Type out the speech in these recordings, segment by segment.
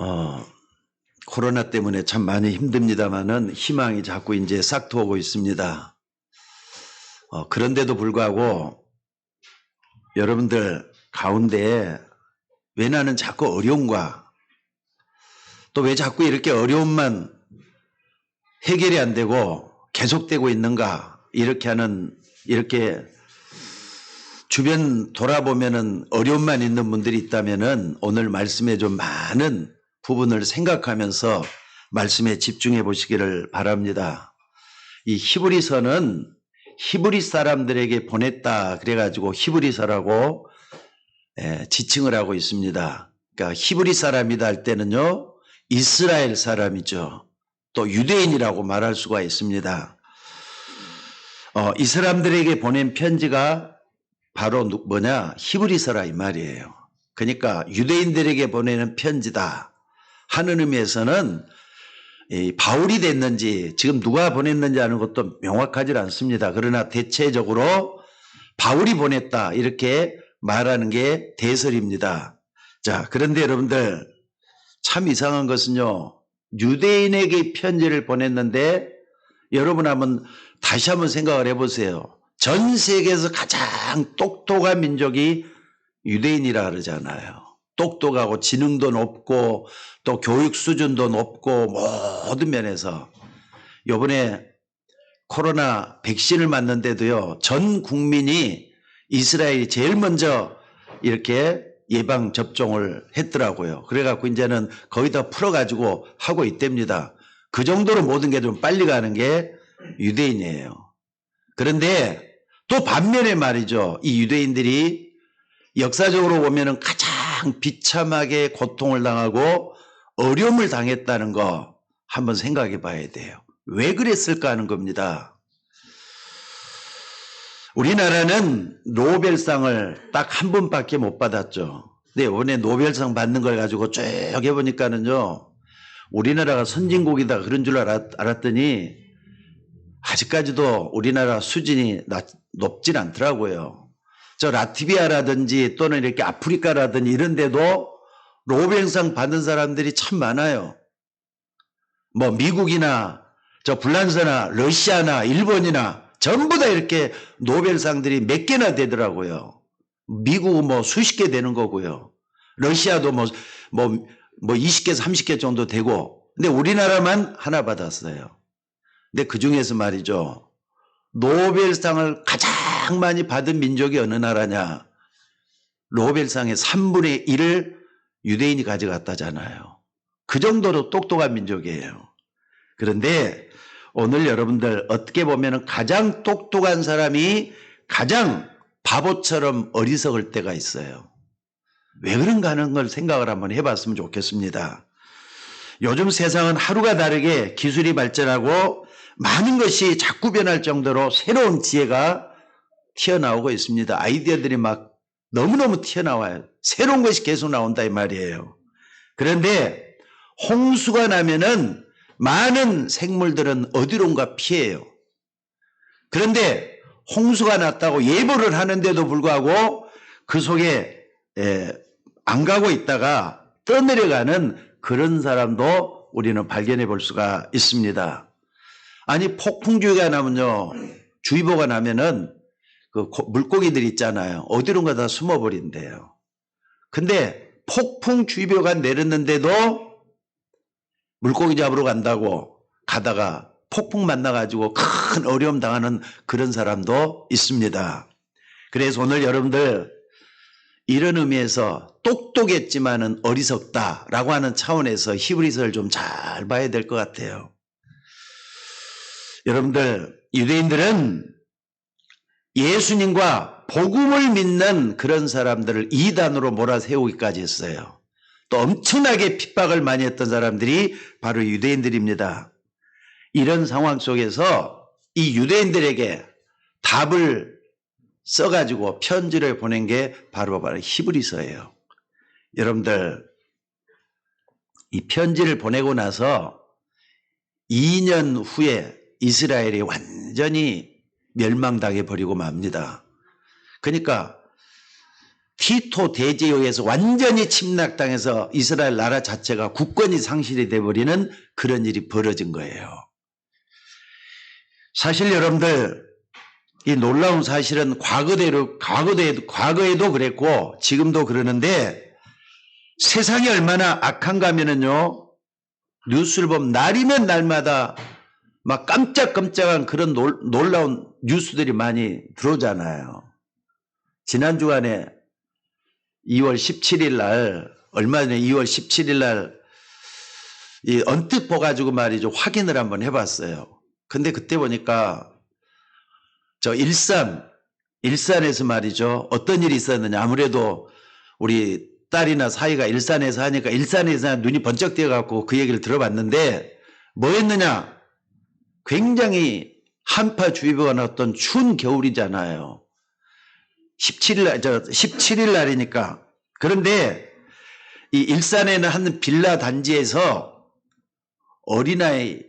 어, 코로나 때문에 참 많이 힘듭니다만은 희망이 자꾸 이제 싹트오고 있습니다. 그런데도 불구하고 여러분들 가운데 왜 나는 자꾸 어려움과 또 왜 자꾸 이렇게 어려움만 해결이 안 되고 계속되고 있는가 이렇게 주변 돌아보면은 어려움만 있는 분들이 있다면은 오늘 말씀에 좀 많은 부분을 생각하면서 말씀에 집중해 보시기를 바랍니다. 이 히브리서는 히브리 사람들에게 보냈다 그래가지고 히브리서라고 지칭을 하고 있습니다. 그러니까 히브리 사람이다 할 때는요 이스라엘 사람이죠. 또 유대인이라고 말할 수가 있습니다. 이 사람들에게 보낸 편지가 바로 뭐냐? 히브리서라 이 말이에요. 그러니까 유대인들에게 보내는 편지다 하는 의미에서는 바울이 됐는지 지금 누가 보냈는지 하는 것도 명확하지 않습니다. 그러나 대체적으로 바울이 보냈다 이렇게 말하는 게 대설입니다. 자, 그런데 여러분들 참 이상한 것은요. 유대인에게 편지를 보냈는데 여러분 다시 한번 생각을 해보세요. 전 세계에서 가장 똑똑한 민족이 유대인이라 그러잖아요. 똑똑하고 지능도 높고 또 교육 수준도 높고 모든 면에서 이번에 코로나 백신을 맞는데도요. 전 국민이 이스라엘이 제일 먼저 이렇게 예방 접종을 했더라고요. 그래갖고 이제는 거의 다 풀어가지고 하고 있답니다. 그 정도로 모든 게 좀 빨리 가는 게 유대인이에요. 그런데 또 반면에 말이죠. 이 유대인들이 역사적으로 보면은 가장 비참하게 고통을 당하고 어려움을 당했다는 거 한번 생각해 봐야 돼요. 왜 그랬을까 하는 겁니다. 우리나라는 노벨상을 딱 한 번밖에 못 받았죠. 근데 이번에 노벨상 받는 걸 가지고 쭉 해보니까는요. 우리나라가 선진국이다 그런 줄 알았더니 아직까지도 우리나라 수준이 높진 않더라고요. 저 라트비아라든지 또는 이렇게 아프리카라든지 이런 데도 노벨상 받은 사람들이 참 많아요. 뭐 미국이나 저 불란서나 러시아나 일본이나 전부 다 이렇게 노벨상들이 몇 개나 되더라고요. 미국은 뭐 수십 개 되는 거고요. 러시아도 뭐 20개, 30개 정도 되고. 근데 우리나라만 하나 받았어요. 근데 그 중에서 말이죠. 노벨상을 가장 많이 받은 민족이 어느 나라냐? 노벨상의 3분의 1을 유대인이 가져갔다잖아요. 그 정도로 똑똑한 민족이에요. 그런데 오늘 여러분들 어떻게 보면 가장 똑똑한 사람이 가장 바보처럼 어리석을 때가 있어요. 왜 그런가 하는 걸 생각을 한번 해봤으면 좋겠습니다. 요즘 세상은 하루가 다르게 기술이 발전하고 많은 것이 자꾸 변할 정도로 새로운 지혜가 튀어나오고 있습니다. 아이디어들이 막 너무너무 튀어나와요. 새로운 것이 계속 나온다 이 말이에요. 그런데 홍수가 나면은 많은 생물들은 어디론가 피해요. 그런데 홍수가 났다고 예보를 하는데도 불구하고 그 속에 안 가고 있다가 떠내려가는 그런 사람도 우리는 발견해 볼 수가 있습니다. 아니 폭풍주의가 나면요. 주의보가 나면은 그 물고기들 있잖아요. 어디론가 다 숨어버린대요. 근데 폭풍주의보가 내렸는데도 물고기 잡으러 간다고 가다가 폭풍 만나가지고 큰 어려움 당하는 그런 사람도 있습니다. 그래서 오늘 여러분들 이런 의미에서 똑똑했지만은 어리석다라고 하는 차원에서 히브리서를 좀 잘 봐야 될 것 같아요. 여러분들 유대인들은 예수님과 복음을 믿는 그런 사람들을 이단으로 몰아세우기까지 했어요. 또 엄청나게 핍박을 많이 했던 사람들이 바로 유대인들입니다. 이런 상황 속에서 이 유대인들에게 답을 써가지고 편지를 보낸 게 바로 히브리서예요. 여러분들 이 편지를 보내고 나서 2년 후에 이스라엘이 완전히 멸망당해 버리고 맙니다. 그러니까 티토 대제에 의해서 완전히 침략당해서 이스라엘 나라 자체가 국권이 상실이 돼버리는 그런 일이 벌어진 거예요. 사실 여러분들 이 놀라운 사실은 과거에도 그랬고 지금도 그러는데 세상이 얼마나 악한가 하면은요, 뉴스를 보면 날이면 날마다 막 깜짝깜짝한 그런 놀라운 뉴스들이 많이 들어오잖아요. 지난 주간에 2월 17일 날, 얼마 전에 2월 17일 날, 언뜻 봐가지고 말이죠, 확인을 한번 해봤어요. 근데 그때 보니까, 일산에서 말이죠, 어떤 일이 있었느냐. 아무래도 우리 딸이나 사이가 일산에서 하니까 일산에서 눈이 번쩍 띄어갖고 그 얘기를 들어봤는데, 뭐 했느냐? 굉장히 한파주의보가 나왔던 추운 겨울이잖아요. 17일 날이니까. 그런데 이 일산에는 한 빌라 단지에서 어린아이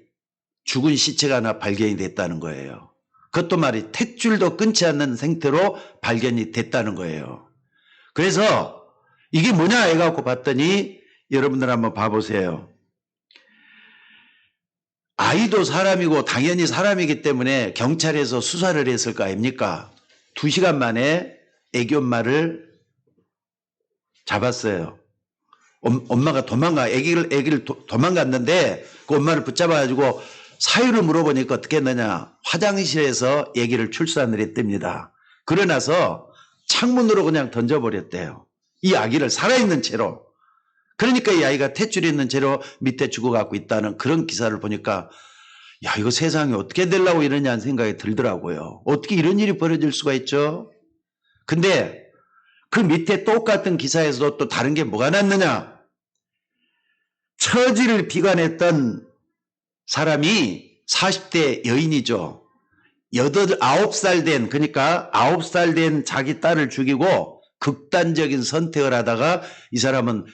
죽은 시체가 하나 발견이 됐다는 거예요. 그것도 말이 탯줄도 끊지 않는 상태로 발견이 됐다는 거예요. 그래서 이게 뭐냐 해갖고 봤더니 여러분들 한번 봐보세요. 아이도 사람이고 당연히 사람이기 때문에 경찰에서 수사를 했을 거 아닙니까? 2시간 만에 애기 엄마를 잡았어요. 엄마가 애기를 도망갔는데 그 엄마를 붙잡아가지고 사유를 물어보니까 어떻게 했느냐. 화장실에서 애기를 출산을 했답니다. 그러나서 창문으로 그냥 던져버렸대요. 이 아기를 살아있는 채로. 그러니까 이 아이가 탯줄이 있는 채로 밑에 죽어갖고 있다는 그런 기사를 보니까 야, 이거 세상이 어떻게 되려고 이러냐는 생각이 들더라고요. 어떻게 이런 일이 벌어질 수가 있죠? 근데 그 밑에 똑같은 기사에서도 또 다른 게 뭐가 났느냐? 처지를 비관했던 사람이 40대 여인이죠. 9살 된, 그러니까 9살 된 자기 딸을 죽이고 극단적인 선택을 하다가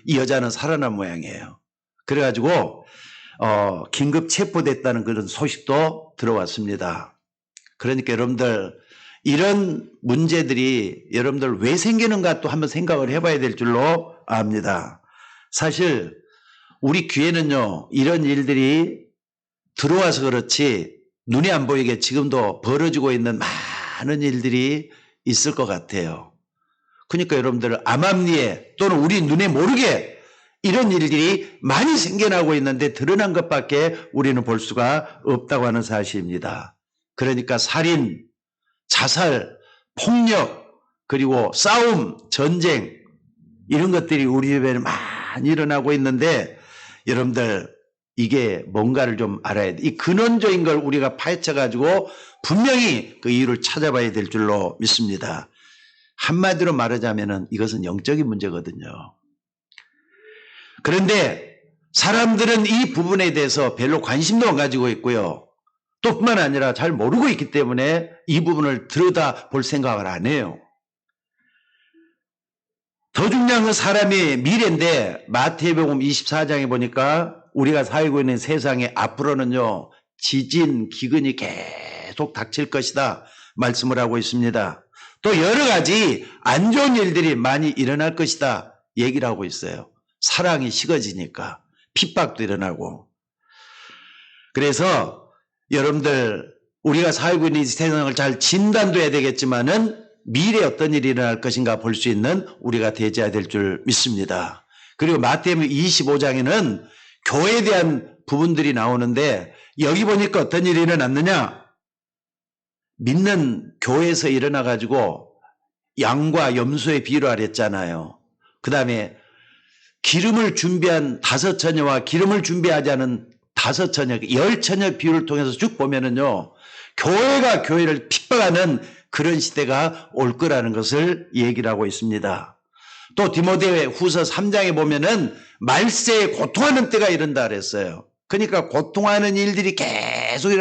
이 여자는 살아난 모양이에요. 그래가지고 긴급 체포됐다는 그런 소식도 들어왔습니다. 그러니까 여러분들 이런 문제들이 여러분들 왜 생기는가 또 한번 생각을 해봐야 될 줄로 압니다. 사실 우리 귀에는요, 이런 일들이 들어와서 그렇지 눈에 안 보이게 지금도 벌어지고 있는 많은 일들이 있을 것 같아요. 그러니까 여러분들 암암리에 또는 우리 눈에 모르게 이런 일들이 많이 생겨나고 있는데 드러난 것밖에 우리는 볼 수가 없다고 하는 사실입니다. 그러니까 살인, 자살, 폭력, 그리고 싸움, 전쟁 이런 것들이 우리 주변에 많이 일어나고 있는데 여러분들 이게 뭔가를 좀 알아야 돼. 이 근원적인 걸 우리가 파헤쳐가지고 분명히 그 이유를 찾아봐야 될 줄로 믿습니다. 한마디로 말하자면은 이것은 영적인 문제거든요. 그런데 사람들은 이 부분에 대해서 별로 관심도 안 가지고 있고요. 또 뿐만 아니라 잘 모르고 있기 때문에 이 부분을 들여다볼 생각을 안 해요. 더 중요한 건 사람의 미래인데 마태복음 24장에 보니까 우리가 살고 있는 세상에 앞으로는요, 지진, 기근이 계속 닥칠 것이다 말씀을 하고 있습니다. 또 여러 가지 안 좋은 일들이 많이 일어날 것이다 얘기를 하고 있어요. 사랑이 식어지니까 핍박도 일어나고. 그래서 여러분들 우리가 살고 있는 이 세상을 잘 진단도 해야 되겠지만은 미래에 어떤 일이 일어날 것인가 볼 수 있는 우리가 되어야 될 줄 믿습니다. 그리고 마태복음 25장에는 교회에 대한 부분들이 나오는데 여기 보니까 어떤 일이 일어났느냐? 믿는 교회에서 일어나가지고 양과 염소의 비유를 하랬잖아요. 그 다음에 기름을 준비한 5처녀와 기름을 준비하지 않은 5처녀, 10처녀 비유를 통해서 쭉 보면은요, 교회가 교회를 핍박하는 그런 시대가 올 거라는 것을 얘기를 하고 있습니다. 또 디모데 후서 3장에 보면은 말세에 고통하는 때가 이른다 그랬어요. 그러니까 고통하는 일들이 계속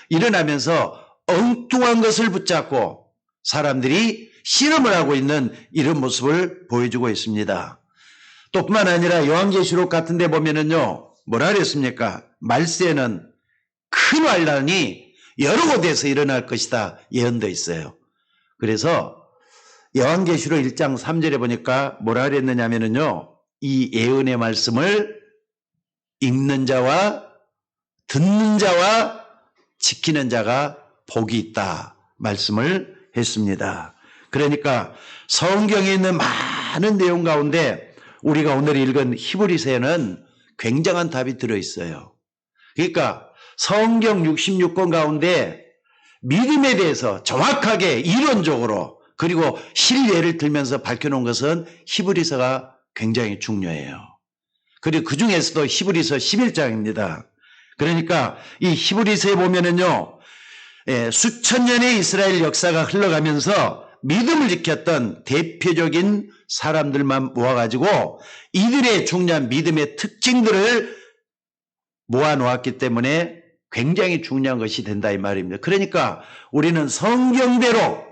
일어나면서 엉뚱한 것을 붙잡고 사람들이 실험을 하고 있는 이런 모습을 보여주고 있습니다. 또 뿐만 아니라 요한계시록 같은 데 보면은요, 뭐라 그랬습니까? 말세에는 큰 환란이 여러 곳에서 일어날 것이다 예언되어 있어요. 그래서 요한계시록 1장 3절에 보니까 뭐라 그랬느냐면요. 이 예언의 말씀을 읽는 자와 듣는 자와 지키는 자가 복이 있다 말씀을 했습니다. 그러니까 성경에 있는 많은 내용 가운데 우리가 오늘 읽은 히브리서에는 굉장한 답이 들어있어요. 그러니까 성경 66권 가운데 믿음에 대해서 정확하게 이론적으로 그리고 실예를 들면서 밝혀놓은 것은 히브리서가 굉장히 중요해요. 그리고 그 중에서도 히브리서 11장입니다. 그러니까 이 히브리서에 보면은요, 수천 년의 이스라엘 역사가 흘러가면서 믿음을 지켰던 대표적인 사람들만 모아가지고 이들의 중요한 믿음의 특징들을 모아놓았기 때문에 굉장히 중요한 것이 된다 이 말입니다. 그러니까 우리는 성경대로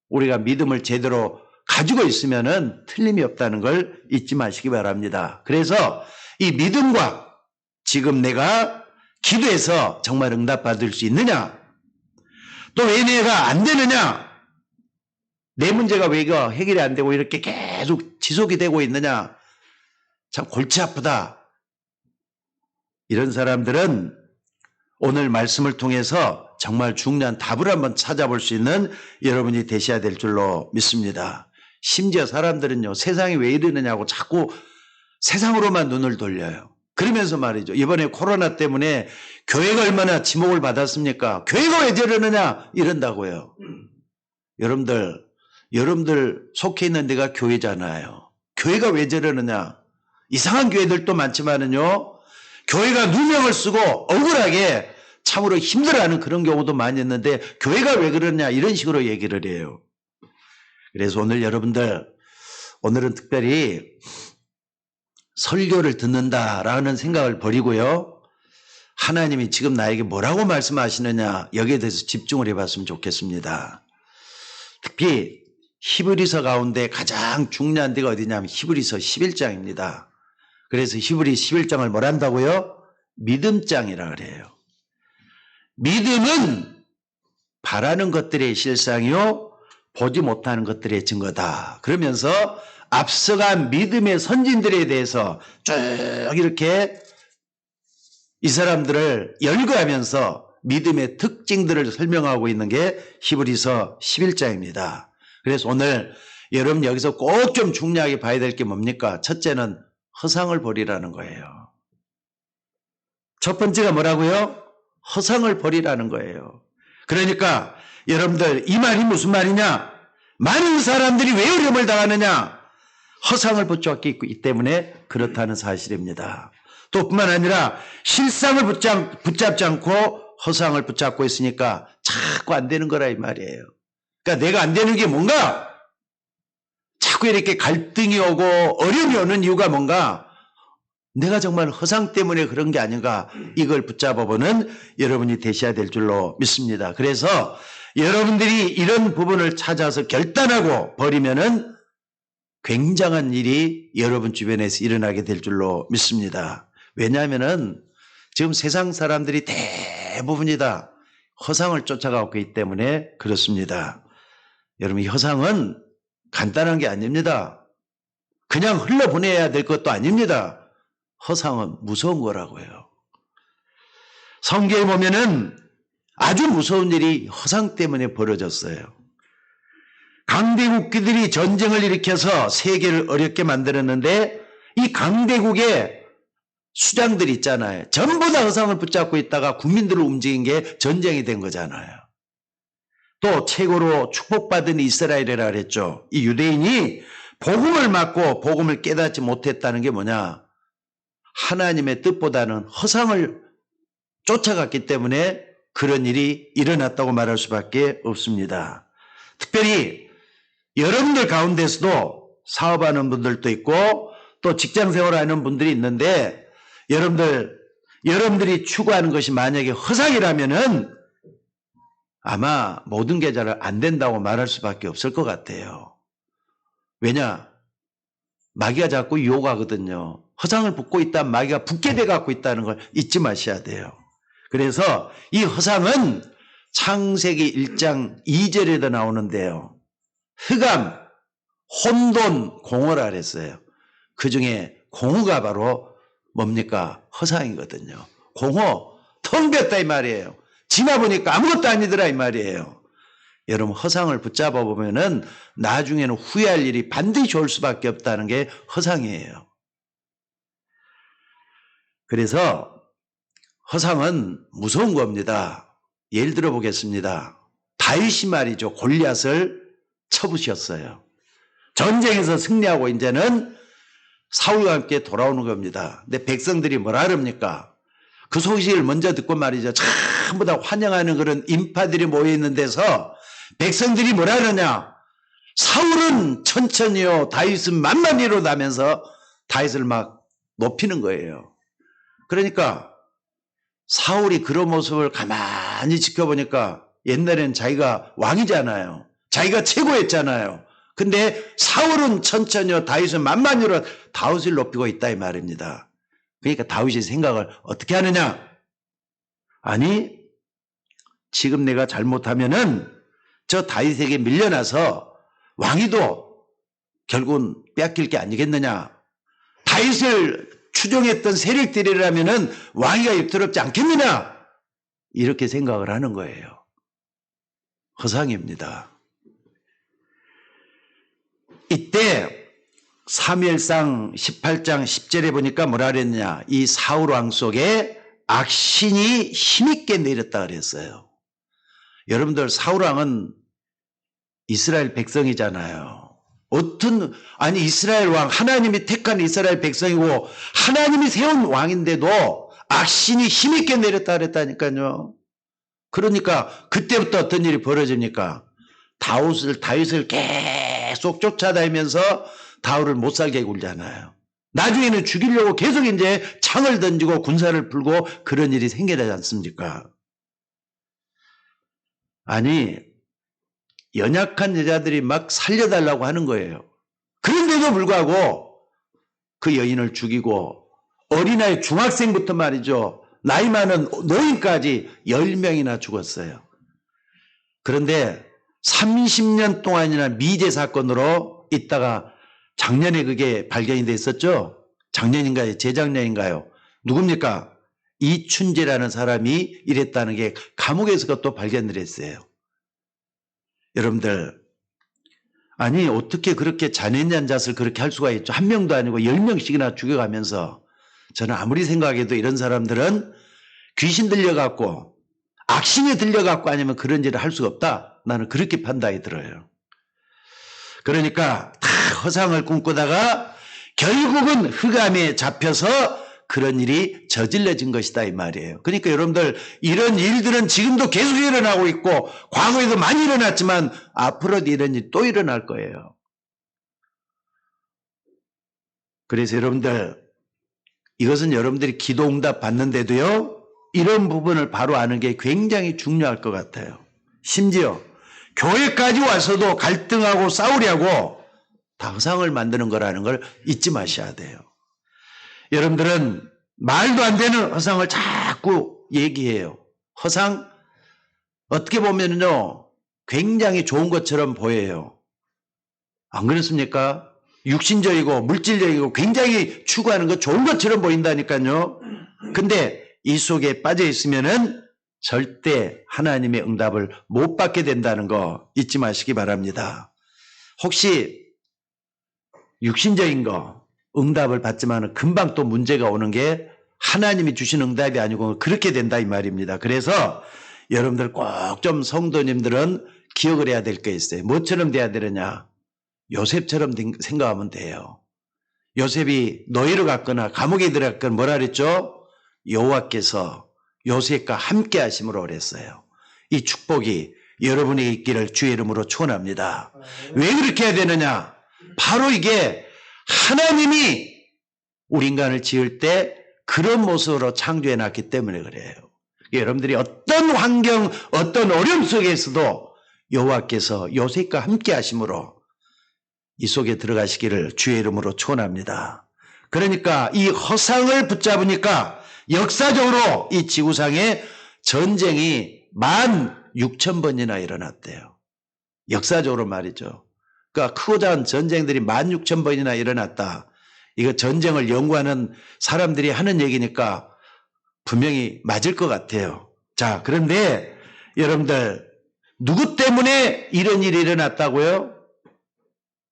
우리가 믿음을 제대로 가지고 있으면은 틀림이 없다는 걸 잊지 마시기 바랍니다. 그래서 이 믿음과 지금 내가 기도해서 정말 응답받을 수 있느냐? 또 왜 내가 안 되느냐? 내 문제가 왜 해결이 안 되고 이렇게 계속 지속이 되고 있느냐? 참 골치 아프다. 이런 사람들은 오늘 말씀을 통해서 정말 중요한 답을 한번 찾아볼 수 있는 여러분이 되셔야 될 줄로 믿습니다. 심지어 사람들은요, 세상이 왜 이러느냐고 자꾸 세상으로만 눈을 돌려요. 그러면서 말이죠. 이번에 코로나 때문에 교회가 얼마나 지목을 받았습니까? 교회가 왜 저러느냐? 이런다고요. 여러분들 속해 있는 데가 교회잖아요. 교회가 왜 저러느냐? 이상한 교회들도 많지만은요, 교회가 누명을 쓰고 억울하게 참으로 힘들어하는 그런 경우도 많이 있는데 교회가 왜 그러냐 이런 식으로 얘기를 해요. 그래서 오늘은 특별히 설교를 듣는다라는 생각을 버리고요. 하나님이 지금 나에게 뭐라고 말씀하시느냐 여기에 대해서 집중을 해봤으면 좋겠습니다. 특히 히브리서 가운데 가장 중요한 데가 어디냐면 히브리서 11장입니다. 그래서 히브리 11장을 뭘 한다고요? 믿음장이라 그래요. 믿음은 바라는 것들의 실상이요 보지 못하는 것들의 증거다. 그러면서 앞서간 믿음의 선진들에 대해서 쭉 이렇게 이 사람들을 열거하면서 믿음의 특징들을 설명하고 있는 게 히브리서 11장입니다. 그래서 오늘 여러분 여기서 꼭 좀 중요하게 봐야 될 게 뭡니까? 첫째는 허상을 버리라는 거예요. 첫 번째가 뭐라고요? 허상을 버리라는 거예요. 그러니까 여러분들 이 말이 무슨 말이냐? 많은 사람들이 왜 어려움을 당하느냐? 허상을 붙잡고 있기 때문에 그렇다는 사실입니다. 또 뿐만 아니라 실상을 붙잡지 않고 허상을 붙잡고 있으니까 자꾸 안 되는 거라 이 말이에요. 그러니까 내가 안 되는 게 뭔가? 자꾸 이렇게 갈등이 오고 어려움이 오는 이유가 뭔가? 내가 정말 허상 때문에 그런 게 아닌가 이걸 붙잡아보는 여러분이 되셔야 될 줄로 믿습니다. 그래서 여러분들이 이런 부분을 찾아서 결단하고 버리면은 굉장한 일이 여러분 주변에서 일어나게 될 줄로 믿습니다. 왜냐하면은 지금 세상 사람들이 대부분이 다 허상을 쫓아가고 있기 때문에 그렇습니다. 여러분 이 허상은 간단한 게 아닙니다. 그냥 흘러보내야 될 것도 아닙니다. 허상은 무서운 거라고요. 성경에 보면은 아주 무서운 일이 허상 때문에 벌어졌어요. 강대국들이 전쟁을 일으켜서 세계를 어렵게 만들었는데 이 강대국의 수장들 있잖아요. 전부 다 허상을 붙잡고 있다가 국민들을 움직인 게 전쟁이 된 거잖아요. 또 최고로 축복받은 이스라엘이라 그랬죠. 이 유대인이 복음을 맞고 복음을 깨닫지 못했다는 게 뭐냐? 하나님의 뜻보다는 허상을 쫓아갔기 때문에 그런 일이 일어났다고 말할 수밖에 없습니다. 특별히 여러분들 가운데서도 사업하는 분들도 있고 또 직장생활을 하는 분들이 있는데 여러분들이 추구하는 것이 만약에 허상이라면은 아마 모든 게 잘 안 된다고 말할 수밖에 없을 것 같아요. 왜냐? 마귀가 자꾸 유혹하거든요. 허상을 붙고 있다면 마귀가 붙게 돼 갖고 있다는 걸 잊지 마셔야 돼요. 그래서 이 허상은 창세기 1장 2절에도 나오는데요. 흑암, 혼돈, 공허라 그랬어요. 그 중에 공허가 바로 뭡니까? 허상이거든요. 공허, 텅 비었다 이 말이에요. 지나보니까 아무것도 아니더라 이 말이에요. 여러분 허상을 붙잡아 보면은 나중에는 후회할 일이 반드시 올 수밖에 없다는 게 허상이에요. 그래서 허상은 무서운 겁니다. 예를 들어 보겠습니다. 다윗이 말이죠. 골리앗을 쳐부셨어요. 전쟁에서 승리하고 이제는 사울과 함께 돌아오는 겁니다. 근데 백성들이 뭐라 그럽니까? 그 소식을 먼저 듣고 말이죠. 전부 다 환영하는 그런 인파들이 모여있는 데서 백성들이 뭐라 그러냐? 사울은 천천히요, 다윗은 만만히로 나면서 다윗을 막 높이는 거예요. 그러니까 사울이 그런 모습을 가만히 지켜보니까 옛날에는 자기가 왕이잖아요. 자기가 최고였잖아요. 근데 사울은 천천히요, 다윗은 만만히로 다윗을 높이고 있다 이 말입니다. 그러니까 다윗이 생각을 어떻게 하느냐? 아니, 지금 내가 잘못하면은 저 다윗에게 밀려나서 왕위도 결국은 빼앗길 게 아니겠느냐? 다윗을 추종했던 세력들이라면은 왕위가 입더럽지 않겠느냐? 이렇게 생각을 하는 거예요. 허상입니다. 이때 사무엘상 18장 10절에 보니까 뭐라 그랬냐? 이 사울 왕 속에 악신이 힘있게 내렸다 그랬어요. 여러분들 사울 왕은 이스라엘 백성이잖아요. 아니 이스라엘 왕, 하나님이 택한 이스라엘 백성이고 하나님이 세운 왕인데도 악신이 힘있게 내렸다 그랬다니까요. 그러니까 그때부터 어떤 일이 벌어집니까? 다윗을 계속 쫓아다니면서 다윗을 못 살게 굴잖아요. 나중에는 죽이려고 계속 이제 창을 던지고 군사를 풀고 그런 일이 생기지 않습니까? 아니, 연약한 여자들이 막 살려달라고 하는 거예요. 그런데도 불구하고 그 여인을 죽이고 어린아이 중학생부터 말이죠. 나이 많은 노인까지 10명이나 죽었어요. 그런데 30년 동안이나 미제 사건으로 있다가 작년에 그게 발견이 됐었죠. 작년인가요? 재작년인가요? 누굽니까? 이춘재라는 사람이 이랬다는 게 감옥에서 그것도 발견을 했어요. 여러분들, 아니 어떻게 그렇게 잔인한 짓을 그렇게 할 수가 있죠? 한 명도 아니고 10명씩이나 죽여가면서. 저는 아무리 생각해도 이런 사람들은 귀신 들려갖고 악신이 들려갖고 아니면 그런 일을 할 수가 없다. 나는 그렇게 판단이 들어요. 그러니까 다 허상을 꿈꾸다가 결국은 흑암에 잡혀서 그런 일이 저질러진 것이다 이 말이에요. 그러니까 여러분들 이런 일들은 지금도 계속 일어나고 있고 과거에도 많이 일어났지만 앞으로도 이런 일이 또 일어날 거예요. 그래서 여러분들 이것은 여러분들이 기도응답 받는데도요 이런 부분을 바로 아는 게 굉장히 중요할 것 같아요. 심지어 교회까지 와서도 갈등하고 싸우려고 다 허상을 만드는 거라는 걸 잊지 마셔야 돼요. 여러분들은 말도 안 되는 허상을 자꾸 얘기해요. 허상 어떻게 보면요 굉장히 좋은 것처럼 보여요. 안 그렇습니까? 육신적이고 물질적이고 굉장히 추구하는 거 좋은 것처럼 보인다니까요. 근데 이 속에 빠져 있으면은 절대 하나님의 응답을 못 받게 된다는 거 잊지 마시기 바랍니다. 혹시 육신적인 거 응답을 받지만 금방 또 문제가 오는 게 하나님이 주신 응답이 아니고 그렇게 된다 이 말입니다. 그래서 여러분들 꼭 좀 성도님들은 기억을 해야 될 게 있어요. 뭐처럼 돼야 되느냐? 요셉처럼 생각하면 돼요. 요셉이 노예로 갔거나 감옥에 들어갔거나 뭐라 그랬죠? 여호와께서 요셉과 함께 하심으로 그랬어요. 이 축복이 여러분에게 있기를 주의 이름으로 축원합니다. 왜 그렇게 해야 되느냐? 바로 이게 하나님이 우리 인간을 지을 때 그런 모습으로 창조해 놨기 때문에 그래요. 여러분들이 어떤 환경, 어떤 어려움 속에서도 여호와께서 요셉과 함께 하심으로 이 속에 들어가시기를 주의 이름으로 축원합니다. 그러니까 이 허상을 붙잡으니까 역사적으로 이 지구상에 전쟁이 16,000번이나 일어났대요. 역사적으로 말이죠. 그러니까 크고 작은 전쟁들이 16,000번이나 일어났다. 이거 전쟁을 연구하는 사람들이 하는 얘기니까 분명히 맞을 것 같아요. 자, 그런데 여러분들 누구 때문에 이런 일이 일어났다고요?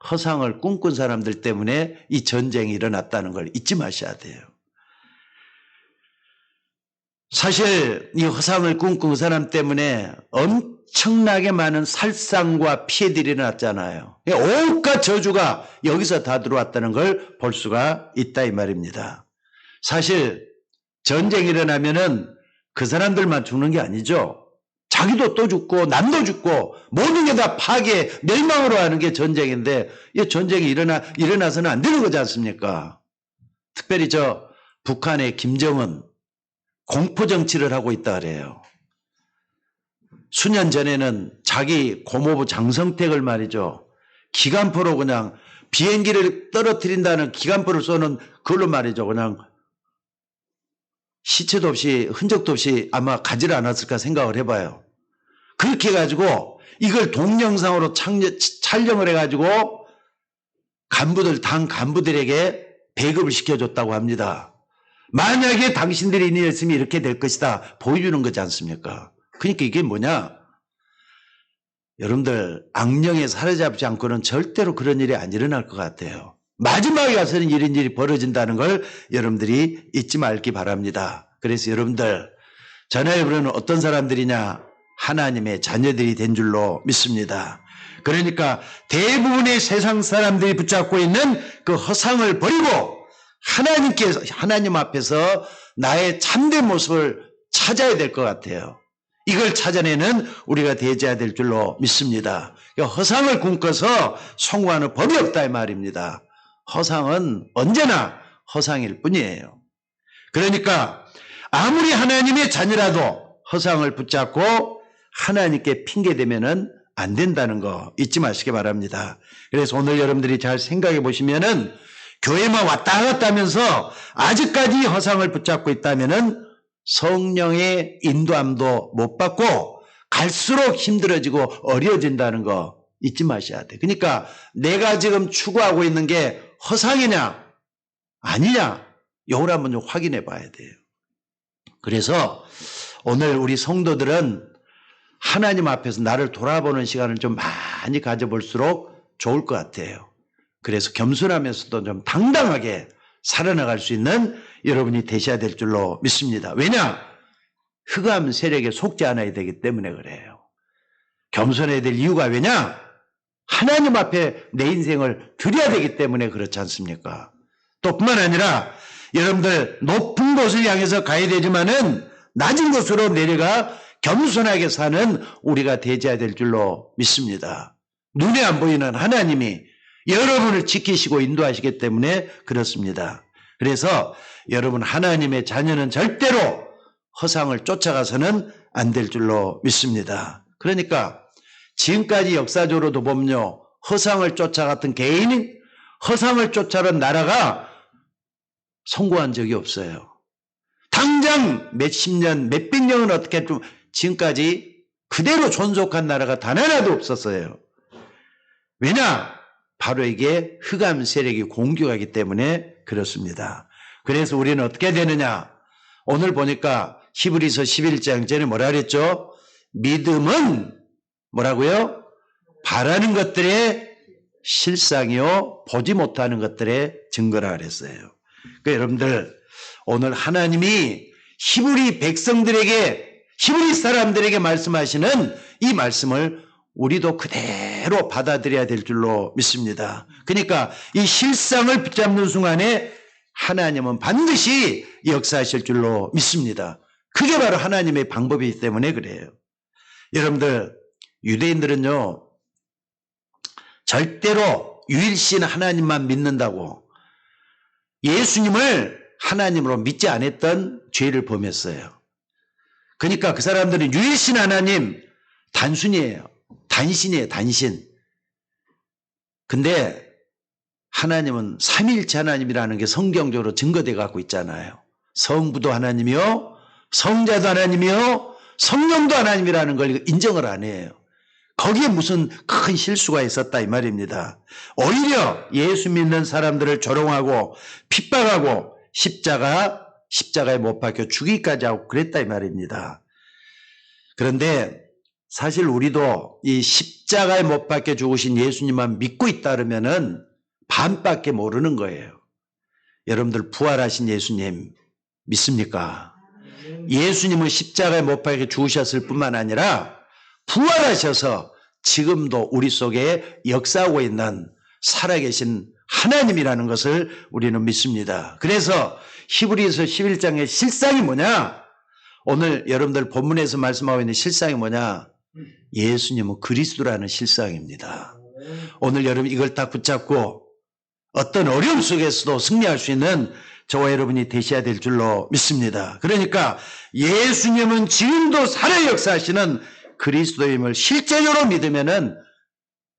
허상을 꿈꾼 사람들 때문에 이 전쟁이 일어났다는 걸 잊지 마셔야 돼요. 사실 이 허상을 꿈꾼 사람 때문에 엄청나게 많은 살상과 피해들이 일어났잖아요. 온갖 저주가 여기서 다 들어왔다는 걸 볼 수가 있다 이 말입니다. 사실 전쟁이 일어나면은 그 사람들만 죽는 게 아니죠. 자기도 또 죽고 남도 죽고 모든 게 다 파괴, 멸망으로 하는 게 전쟁인데 이 전쟁이 일어나서는 안 되는 거지 않습니까? 특별히 저 북한의 김정은 공포정치를 하고 있다 그래요. 수년 전에는 자기 고모부 장성택을 말이죠. 기관포로 그냥 비행기를 떨어뜨린다는 기관포를 쏘는 그걸로 말이죠. 그냥 시체도 없이 흔적도 없이 아마 가지를 않았을까 생각을 해봐요. 그렇게 해가지고 이걸 동영상으로 촬영을 해가지고 당 간부들에게 배급을 시켜줬다고 합니다. 만약에 당신들이 인이었으면 이렇게 될 것이다 보여주는 거지 않습니까? 그러니까 이게 뭐냐? 여러분들 악령에 사로잡지 않고는 절대로 그런 일이 안 일어날 것 같아요. 마지막에 가서는 이런 일이 벌어진다는 걸 여러분들이 잊지 말기 바랍니다. 그래서 여러분들 전화해보는 어떤 사람들이냐? 하나님의 자녀들이 된 줄로 믿습니다. 그러니까 대부분의 세상 사람들이 붙잡고 있는 그 허상을 버리고 하나님 앞에서 나의 참된 모습을 찾아야 될 것 같아요. 이걸 찾아내는 우리가 되어야 될 줄로 믿습니다. 허상을 꿈꿔서 성공하는 법이 없다 이 말입니다. 허상은 언제나 허상일 뿐이에요. 그러니까 아무리 하나님의 자녀라도 허상을 붙잡고 하나님께 핑계대면은 안 된다는 거 잊지 마시기 바랍니다. 그래서 오늘 여러분들이 잘 생각해 보시면은 교회만 왔다 갔다 하면서 아직까지 허상을 붙잡고 있다면은 성령의 인도함도 못 받고 갈수록 힘들어지고 어려워진다는 거 잊지 마셔야 돼. 그러니까 내가 지금 추구하고 있는 게 허상이냐 아니냐 이걸 한번 좀 확인해 봐야 돼요. 그래서 오늘 우리 성도들은 하나님 앞에서 나를 돌아보는 시간을 좀 많이 가져볼수록 좋을 것 같아요. 그래서 겸손하면서도 좀 당당하게 살아나갈 수 있는 여러분이 되셔야 될 줄로 믿습니다. 왜냐? 흑암 세력에 속지 않아야 되기 때문에 그래요. 겸손해야 될 이유가 왜냐? 하나님 앞에 내 인생을 드려야 되기 때문에 그렇지 않습니까? 또 뿐만 아니라 여러분들 높은 곳을 향해서 가야 되지만은 낮은 곳으로 내려가 겸손하게 사는 우리가 되어야 될 줄로 믿습니다. 눈에 안 보이는 하나님이 여러분을 지키시고 인도하시기 때문에 그렇습니다. 그래서 여러분 하나님의 자녀는 절대로 허상을 쫓아가서는 안 될 줄로 믿습니다. 그러니까 지금까지 역사적으로도 보면요. 허상을 쫓아갔던 개인이 허상을 쫓아간 나라가 성공한 적이 없어요. 당장 몇십 년, 몇백 년은 어떻게 좀 지금까지 그대로 존속한 나라가 단 하나도 없었어요. 왜냐? 바로 이게 흑암 세력이 공격하기 때문에 그렇습니다. 그래서 우리는 어떻게 되느냐? 오늘 보니까 히브리서 11장 전에 뭐라 그랬죠? 믿음은 뭐라고요? 바라는 것들의 실상이요 보지 못하는 것들의 증거라 그랬어요. 그러니까 여러분들 오늘 하나님이 히브리 백성들에게 히브리 사람들에게 말씀하시는 이 말씀을 우리도 그대로 받아들여야 될 줄로 믿습니다. 그러니까 이 실상을 붙잡는 순간에 하나님은 반드시 역사하실 줄로 믿습니다. 그게 바로 하나님의 방법이기 때문에 그래요. 여러분들 유대인들은요 절대로 유일신 하나님만 믿는다고 예수님을 하나님으로 믿지 않았던 죄를 범했어요. 그러니까 그 사람들은 유일신 하나님 단순이에요. 단신이에요. 단신. 근데 하나님은 삼위일체 하나님이라는 게 성경적으로 증거되어 갖고 있잖아요. 성부도 하나님이요. 성자도 하나님이요. 성령도 하나님이라는 걸 인정을 안 해요. 거기에 무슨 큰 실수가 있었다 이 말입니다. 오히려 예수 믿는 사람들을 조롱하고 핍박하고 십자가에 못 박혀 죽이기까지 하고 그랬다 이 말입니다. 그런데 사실 우리도 이 십자가에 못 박혀 죽으신 예수님만 믿고 있다 그러면은 반밖에 모르는 거예요. 여러분들 부활하신 예수님 믿습니까? 예수님은 십자가에 못 박혀 죽으셨을 뿐만 아니라 부활하셔서 지금도 우리 속에 역사하고 있는 살아계신 하나님이라는 것을 우리는 믿습니다. 그래서 히브리서 11장의 실상이 뭐냐? 오늘 여러분들 본문에서 말씀하고 있는 실상이 뭐냐? 예수님은 그리스도라는 실상입니다. 오늘 여러분 이걸 딱 붙잡고 어떤 어려움 속에서도 승리할 수 있는 저와 여러분이 되셔야 될 줄로 믿습니다. 그러니까 예수님은 지금도 살아 역사하시는 그리스도임을 실제적으로 믿으면은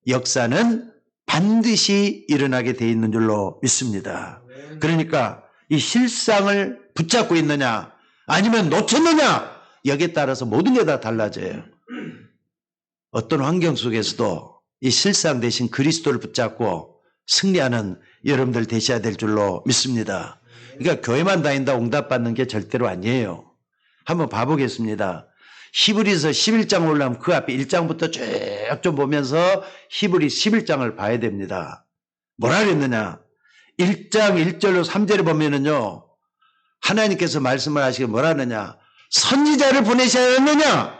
역사는 반드시 일어나게 돼 있는 줄로 믿습니다. 그러니까 이 실상을 붙잡고 있느냐 아니면 놓쳤느냐 여기에 따라서 모든 게 다 달라져요. 어떤 환경 속에서도 이 실상 대신 그리스도를 붙잡고 승리하는 여러분들 되셔야 될 줄로 믿습니다. 그러니까 교회만 다닌다 응답받는 게 절대로 아니에요. 한번 봐보겠습니다. 히브리서 11장 올라오면 그 앞에 1장부터 쭉 좀 보면서 히브리 11장을 봐야 됩니다. 뭐라 그랬느냐? 1장 1절로 3절에 보면은요, 하나님께서 말씀을 하시기 뭐라 하느냐? 선지자를 보내셔야 했느냐?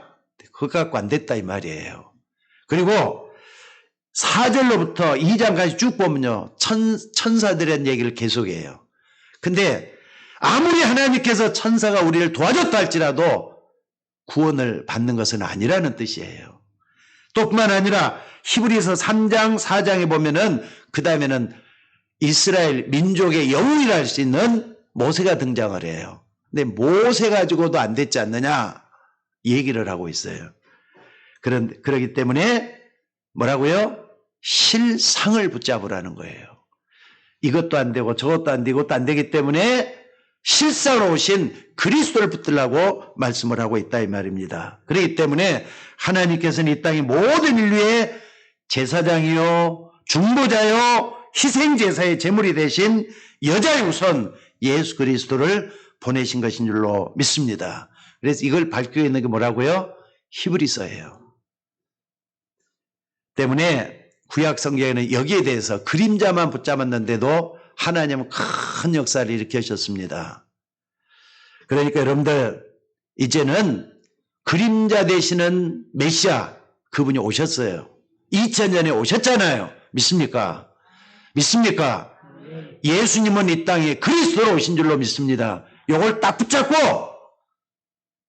그거 갖고 안 됐다 이 말이에요. 그리고 4절로부터 2장까지 쭉 보면요, 천사들의 얘기를 계속해요. 근데 아무리 하나님께서 천사가 우리를 도와줬다 할지라도 구원을 받는 것은 아니라는 뜻이에요. 또 뿐만 아니라 히브리서 3장 4장에 보면은 그 다음에는 이스라엘 민족의 영웅이라 할 수 있는 모세가 등장을 해요. 근데 모세 가지고도 안 됐지 않느냐 얘기를 하고 있어요. 그렇기 때문에 뭐라고요? 실상을 붙잡으라는 거예요. 이것도 안 되고 저것도 안 되고 이것도 안 되기 때문에 실상으로 오신 그리스도를 붙들라고 말씀을 하고 있다 이 말입니다. 그렇기 때문에 하나님께서는 이 땅의 모든 인류의 제사장이요 중보자요 희생제사의 제물이 되신 여자의 우선 예수 그리스도를 보내신 것인 줄로 믿습니다. 그래서 이걸 밝히고 있는 게 뭐라고요? 히브리서예요. 때문에 구약 성경에는 여기에 대해서 그림자만 붙잡았는데도 하나님은 큰 역사를 일으키셨습니다. 그러니까 여러분들 이제는 그림자 되시는 메시아 그분이 오셨어요. 2000년에 오셨잖아요. 믿습니까? 믿습니까? 예수님은 이 땅에 그리스도로 오신 줄로 믿습니다. 이걸 딱 붙잡고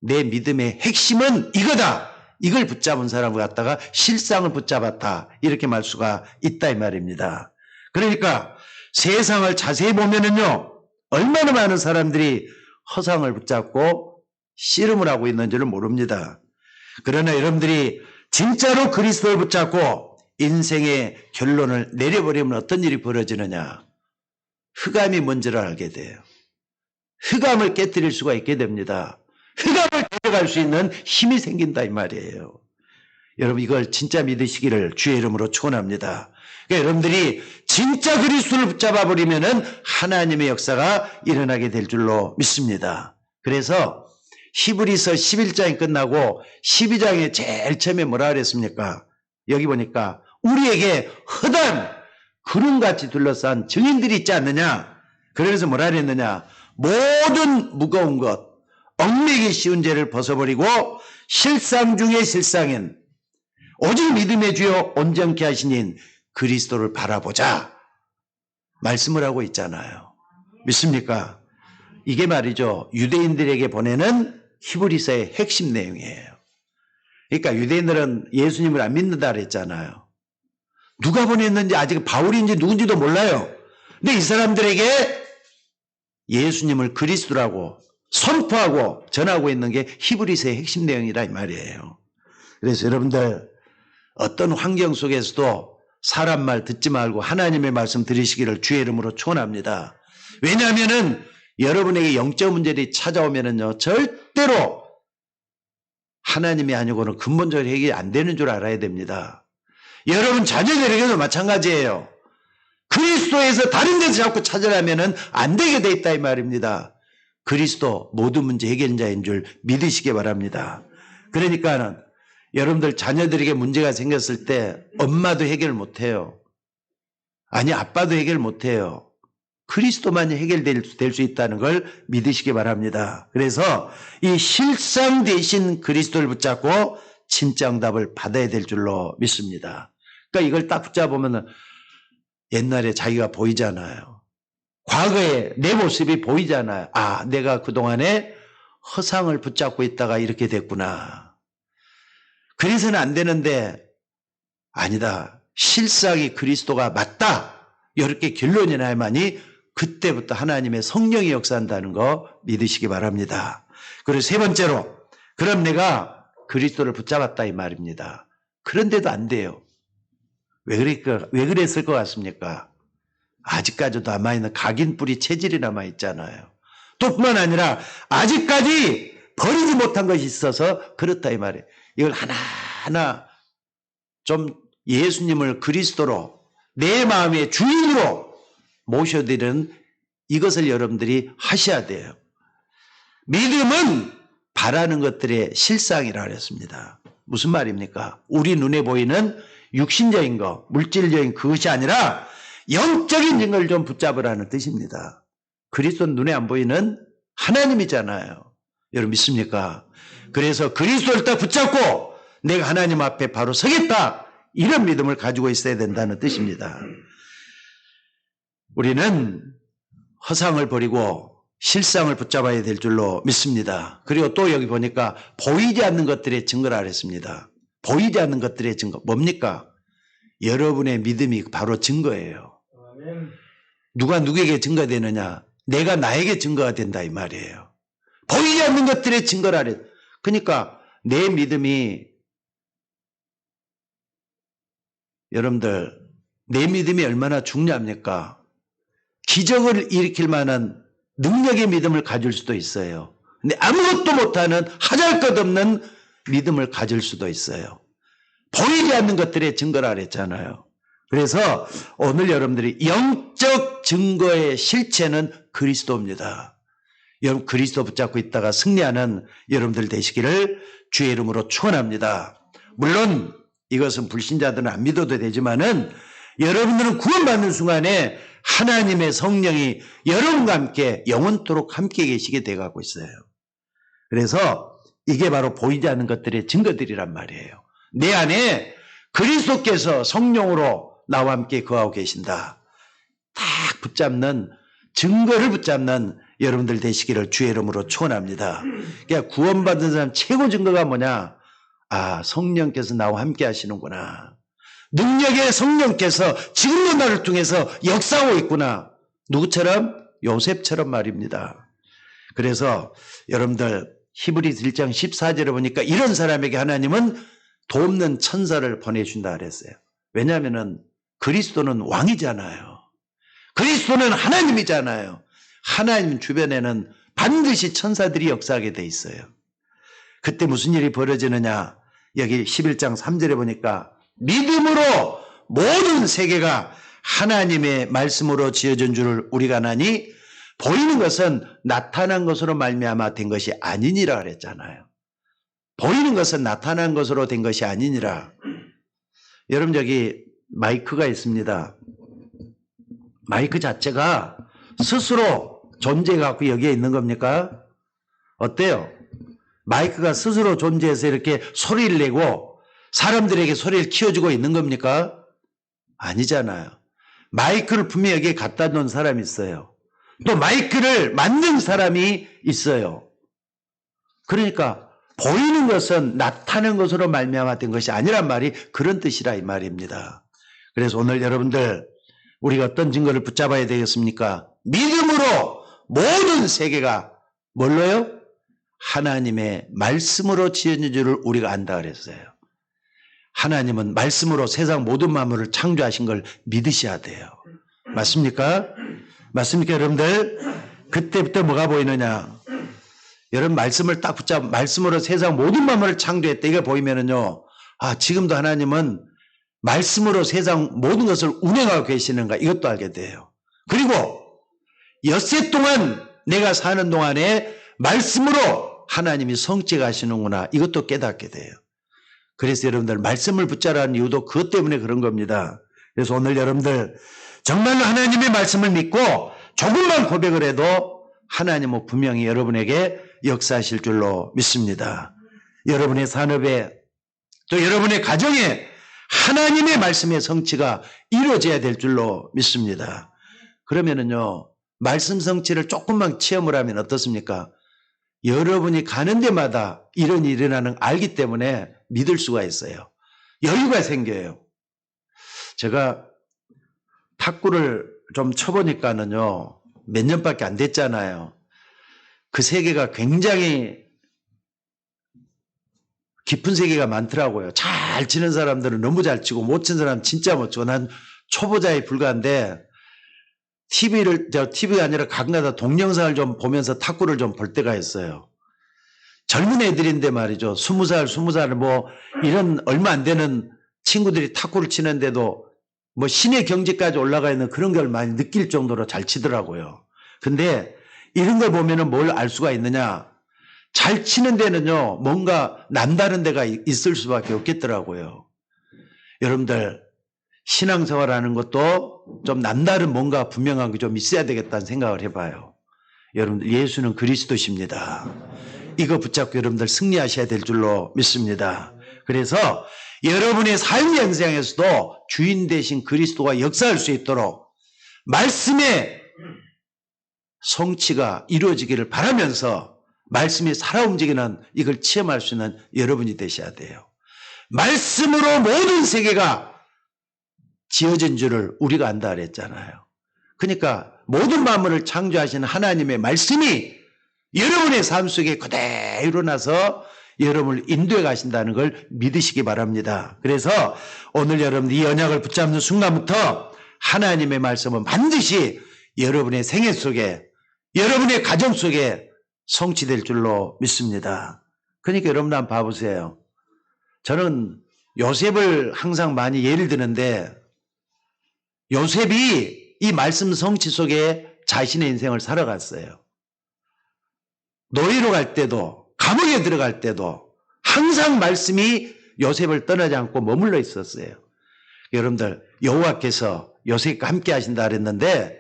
내 믿음의 핵심은 이거다. 이걸 붙잡은 사람을 갖다가 실상을 붙잡았다. 이렇게 말 수가 있다 이 말입니다. 그러니까 세상을 자세히 보면은요, 얼마나 많은 사람들이 허상을 붙잡고 씨름을 하고 있는지를 모릅니다. 그러나 여러분들이 진짜로 그리스도를 붙잡고 인생의 결론을 내려버리면 어떤 일이 벌어지느냐? 흑암이 뭔지를 알게 돼요. 흑암을 깨뜨릴 수가 있게 됩니다. 흑암을 데려갈 수 있는 힘이 생긴다 이 말이에요. 여러분 이걸 진짜 믿으시기를 주의 이름으로 축원합니다. 그러니까 여러분들이 진짜 그리스도를 붙잡아 버리면은 하나님의 역사가 일어나게 될 줄로 믿습니다. 그래서 히브리서 11장이 끝나고 12장에 제일 처음에 뭐라 그랬습니까? 여기 보니까 우리에게 허단 구름같이 둘러싼 증인들이 있지 않느냐? 그래서 뭐라 그랬느냐? 모든 무거운 것 얽매기 쉬운 죄를 벗어버리고 실상 중에 실상인 오직 믿음의 주여 온전케 하시닌 그리스도를 바라보자 말씀을 하고 있잖아요. 믿습니까? 이게 말이죠. 유대인들에게 보내는 히브리서의 핵심 내용이에요. 그러니까 유대인들은 예수님을 안 믿는다 그랬잖아요. 누가 보냈는지 아직 바울인지 누군지도 몰라요. 근데 이 사람들에게 예수님을 그리스도라고 선포하고 전하고 있는 게 히브리서의 핵심 내용이라 이 말이에요. 그래서 여러분들 어떤 환경 속에서도 사람 말 듣지 말고 하나님의 말씀 들으시기를 주의 이름으로 축원합니다. 왜냐하면은 여러분에게 영적 문제들이 찾아오면은요 절대로 하나님이 아니고는 근본적으로 해결이 안 되는 줄 알아야 됩니다. 여러분 자녀들에게도 마찬가지예요. 그리스도에서 다른 데서 자꾸 찾으려면 안 되게 돼 있다 이 말입니다. 그리스도 모든 문제 해결자인 줄 믿으시기 바랍니다. 그러니까는 여러분들 자녀들에게 문제가 생겼을 때 엄마도 해결 못해요. 아니 아빠도 해결 못해요. 그리스도만이 해결될 수 있다는 걸 믿으시기 바랍니다. 그래서 이 실상 대신 그리스도를 붙잡고 진짜 응답을 받아야 될 줄로 믿습니다. 그러니까 이걸 딱 붙잡으면 옛날에 자기가 보이잖아요. 과거에 내 모습이 보이잖아요. 아, 내가 그동안에 허상을 붙잡고 있다가 이렇게 됐구나. 그래서는 안 되는데 아니다. 실상이 그리스도가 맞다. 이렇게 결론이 나야만이 그때부터 하나님의 성령이 역사한다는 거 믿으시기 바랍니다. 그리고 세 번째로 그럼 내가 그리스도를 붙잡았다 이 말입니다. 그런데도 안 돼요. 왜 그랬을 것 같습니까? 아직까지도 남아있는 각인뿌리 체질이 남아있잖아요. 또 뿐만 아니라 아직까지 버리지 못한 것이 있어서 그렇다 이 말이에요. 이걸 하나하나 좀 예수님을 그리스도로 내 마음의 주인으로 모셔드리는 이것을 여러분들이 하셔야 돼요. 믿음은 바라는 것들의 실상이라고 했습니다. 무슨 말입니까? 우리 눈에 보이는 육신적인 것, 물질적인 그것이 아니라 영적인 증거를 좀 붙잡으라는 뜻입니다. 그리스도는 눈에 안 보이는 하나님이잖아요. 여러분 믿습니까? 그래서 그리스도를 딱 붙잡고 내가 하나님 앞에 바로 서겠다. 이런 믿음을 가지고 있어야 된다는 뜻입니다. 우리는 허상을 버리고 실상을 붙잡아야 될 줄로 믿습니다. 그리고 또 여기 보니까 보이지 않는 것들의 증거라 그랬습니다. 보이지 않는 것들의 증거 뭡니까? 여러분의 믿음이 바로 증거예요. 누가 누구에게 증거되느냐? 내가 나에게 증거가 된다 이 말이에요. 보이지 않는 것들의 증거라 그랬. 그러니까 내 믿음이 여러분들 내 믿음이 얼마나 중요합니까? 기적을 일으킬 만한 능력의 믿음을 가질 수도 있어요. 근데 아무것도 못하는 하잘것없는 믿음을 가질 수도 있어요. 보이지 않는 것들의 증거라 그랬잖아요. 그래서 오늘 여러분들이 영적 증거의 실체는 그리스도입니다. 여러분 그리스도 붙잡고 있다가 승리하는 여러분들 되시기를 주의 이름으로 축원합니다. 물론 이것은 불신자들은 안 믿어도 되지만은 여러분들은 구원받는 순간에 하나님의 성령이 여러분과 함께 영원토록 함께 계시게 돼가고 있어요. 그래서 이게 바로 보이지 않는 것들의 증거들이란 말이에요. 내 안에 그리스도께서 성령으로 나와 함께 거하고 계신다. 딱 붙잡는 증거를 붙잡는 여러분들 되시기를 주의 이름으로 축원합니다. 그러니까 구원받은 사람 최고 증거가 뭐냐? 아, 성령께서 나와 함께 하시는구나. 능력의 성령께서 지금도 나를 통해서 역사하고 있구나. 누구처럼? 요셉처럼 말입니다. 그래서 여러분들 히브리서 1장 14절에 보니까 이런 사람에게 하나님은 돕는 천사를 보내준다 그랬어요. 왜냐하면 그리스도는 왕이잖아요. 그리스도는 하나님이잖아요. 하나님 주변에는 반드시 천사들이 역사하게 돼 있어요. 그때 무슨 일이 벌어지느냐? 여기 11장 3절에 보니까 믿음으로 모든 세계가 하나님의 말씀으로 지어진 줄을 우리가 아나니 보이는 것은 나타난 것으로 말미암아 된 것이 아니니라 그랬잖아요. 보이는 것은 나타난 것으로 된 것이 아니니라. 여러분 여기 마이크가 있습니다. 마이크 자체가 스스로 존재해갖고 여기에 있는 겁니까? 어때요? 마이크가 스스로 존재해서 이렇게 소리를 내고 사람들에게 소리를 키워주고 있는 겁니까? 아니잖아요. 마이크를 분명히 여기에 갖다 놓은 사람이 있어요. 또 마이크를 만든 사람이 있어요. 그러니까 보이는 것은 나타나는 것으로 말미암아 된 것이 아니란 말이 그런 뜻이라 이 말입니다. 그래서 오늘 여러분들 우리가 어떤 증거를 붙잡아야 되겠습니까? 믿음으로 모든 세계가 뭘로요? 하나님의 말씀으로 지어진 줄을 우리가 안다 그랬어요. 하나님은 말씀으로 세상 모든 만물을 창조하신 걸 믿으셔야 돼요. 맞습니까? 맞습니까 여러분들? 그때부터 뭐가 보이느냐? 여러분 말씀을 딱 붙잡고 말씀으로 세상 모든 만물을 창조했다. 이게 보이면은요. 아, 지금도 하나님은 말씀으로 세상 모든 것을 운행하고 계시는가 이것도 알게 돼요. 그리고 엿새 동안 내가 사는 동안에 말씀으로 하나님이 성취가 하시는구나 이것도 깨닫게 돼요. 그래서 여러분들 말씀을 붙잡으라는 이유도 그것 때문에 그런 겁니다. 그래서 오늘 여러분들 정말로 하나님의 말씀을 믿고 조금만 고백을 해도 하나님은 분명히 여러분에게 역사하실 줄로 믿습니다. 여러분의 산업에 또 여러분의 가정에 하나님의 말씀의 성취가 이루어져야 될 줄로 믿습니다. 그러면은요, 말씀 성취를 조금만 체험을 하면 어떻습니까? 여러분이 가는 데마다 이런 일이 일어나는 걸 알기 때문에 믿을 수가 있어요. 여유가 생겨요. 제가 탁구를 좀 쳐보니까는요, 몇 년밖에 안 됐잖아요. 그 세계가 굉장히 깊은 세계가 많더라고요. 잘 치는 사람들은 너무 잘 치고 못 치는 사람은 진짜 못 치고 난 초보자에 불과한데 TV가 아니라 가끔가다 동영상을 좀 보면서 탁구를 좀 볼 때가 있어요. 젊은 애들인데 말이죠. 20살 뭐 이런 얼마 안 되는 친구들이 탁구를 치는데도 뭐 신의 경지까지 올라가 있는 그런 걸 많이 느낄 정도로 잘 치더라고요. 근데 이런 걸 보면은 뭘 알 수가 있느냐? 잘 치는 데는요, 뭔가 남다른 데가 있을 수밖에 없겠더라고요. 여러분들, 신앙생활하는 것도 좀 남다른 뭔가 분명한 게 좀 있어야 되겠다는 생각을 해봐요. 여러분들, 예수는 그리스도십니다. 이거 붙잡고 여러분들 승리하셔야 될 줄로 믿습니다. 그래서 여러분의 삶의 현장에서도 주인 되신 그리스도가 역사할 수 있도록 말씀의 성취가 이루어지기를 바라면서 말씀이 살아 움직이는 이걸 체험할 수 있는 여러분이 되셔야 돼요. 말씀으로 모든 세계가 지어진 줄을 우리가 안다 그랬잖아요. 그러니까 모든 만물을 창조하시는 하나님의 말씀이 여러분의 삶 속에 그대로 일어나서 여러분을 인도해 가신다는 걸 믿으시기 바랍니다. 그래서 오늘 여러분 이 언약을 붙잡는 순간부터 하나님의 말씀은 반드시 여러분의 생애 속에 여러분의 가정 속에 성취될 줄로 믿습니다. 그러니까 여러분 한번 봐보세요. 저는 요셉을 항상 많이 예를 드는데 요셉이 이 말씀 성취 속에 자신의 인생을 살아갔어요. 노예로 갈 때도 감옥에 들어갈 때도 항상 말씀이 요셉을 떠나지 않고 머물러 있었어요. 여러분들 여호와께서 요셉과 함께 하신다 그랬는데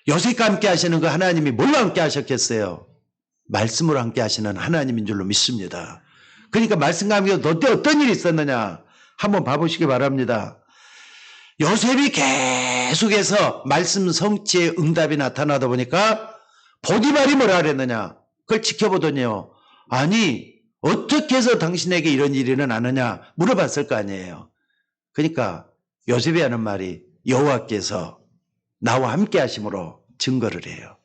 요셉과 함께 하시는 그 하나님이 뭘로 함께 하셨겠어요? 말씀으로 함께 하시는 하나님인 줄로 믿습니다. 그러니까 말씀과 함께 너때 어떤 일이 있었느냐 한번 봐보시기 바랍니다. 요셉이 계속해서 말씀 성취의 응답이 나타나다 보니까 보디발이 뭐라 그랬느냐 그걸 지켜보더니요. 아니 어떻게 해서 당신에게 이런 일이 일어나느냐 물어봤을 거 아니에요. 그러니까 요셉이 하는 말이 여호와께서 나와 함께 하심으로 증거를 해요.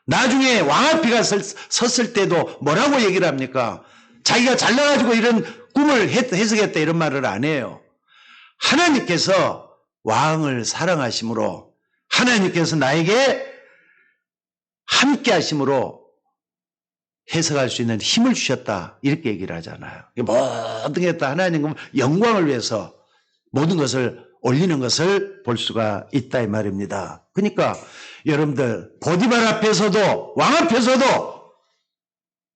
나중에 왕 앞에 섰을 때도 뭐라고 얘기를 합니까? 자기가 잘나가지고 이런 꿈을 해석했다 이런 말을 안 해요. 하나님께서 왕을 사랑하심으로 하나님께서 나에게 함께 하심으로 해석할 수 있는 힘을 주셨다 이렇게 얘기를 하잖아요. 모든 게 다 하나님 영광을 위해서 모든 것을 올리는 것을 볼 수가 있다 이 말입니다. 그러니까 여러분들 보디발 앞에서도 왕 앞에서도